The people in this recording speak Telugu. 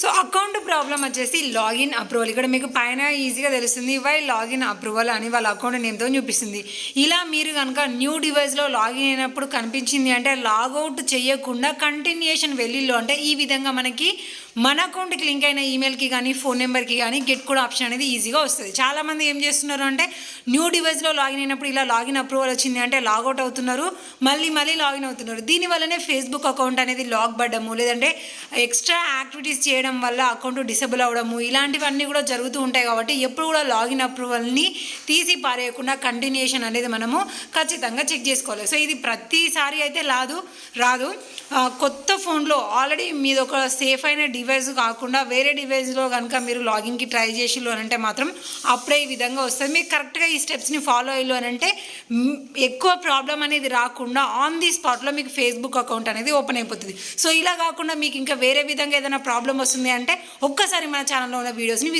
సో అకౌంట్ ప్రాబ్లం వచ్చేసి లాగిన్ అప్రూవల్. ఇక్కడ మీకు పైన ఈజీగా తెలుస్తుంది వై లాగిన్ అప్రూవల్ అని వాళ్ళ అకౌంట్ నేమ్తో చూపిస్తుంది. ఇలా మీరు కనుక న్యూ డివైస్లో లాగిన్ అయినప్పుడు కనిపించింది అంటే లాగౌట్ చేయకుండా కంటిన్యూషన్ వెళ్ళిలో అంటే ఈ విధంగా మనకి మన అకౌంట్కి లింక్ అయిన ఈమెయిల్కి కానీ ఫోన్ నెంబర్కి కానీ గెట్ కూడా ఆప్షన్ అనేది ఈజీగా వస్తుంది. చాలామంది ఏం చేస్తున్నారు అంటే న్యూ డివైస్లో లాగిన్ అయినప్పుడు ఇలా లాగిన్ అప్రూవల్ వచ్చింది అంటే లాగౌట్ అవుతున్నారు, మళ్ళీ లాగిన్ అవుతున్నారు. దీనివల్లనే ఫేస్బుక్ అకౌంట్ అనేది లాక్ పడ్డము, లేదంటే ఎక్స్ట్రా యాక్టివిటీస్ చేయడం వల్ల అకౌంట్ డిసేబుల్ అవ్వడము ఇలాంటివన్నీ కూడా జరుగుతూ ఉంటాయి. కాబట్టి ఎప్పుడు కూడా లాగిన్ అప్రూవల్ని తీసి పారేయకుండా కంటిన్యూషన్ అనేది మనము ఖచ్చితంగా చెక్ చేసుకోవాలి. సో ఇది ప్రతిసారి అయితే రాదు. కొత్త ఫోన్లో ఆల్రెడీ మీది ఒక సేఫ్ అయిన డివైస్ కాకుండా వేరే డివైస్లో కనుక మీరు లాగిన్కి ట్రై చేసిళ్ళు అని అంటే మాత్రం అప్పుడే ఈ విధంగా వస్తుంది. మీరు కరెక్ట్గా ఈ స్టెప్స్ని ఫాలో అయ్యారు అని అంటే ఎక్కువ ప్రాబ్లం అనేది రాకుండా ఆన్ ది స్పాట్లో మీకు ఫేస్బుక్ అకౌంట్ అనేది ఓపెన్ అయిపోతుంది. సో ఇలా కాకుండా మీకు ఇంకా వేరే విధంగా ఏదైనా ప్రాబ్లం వస్తుంది అంటే ఒక్కసారి మన ఛానల్లో ఉన్న వీడియోస్ని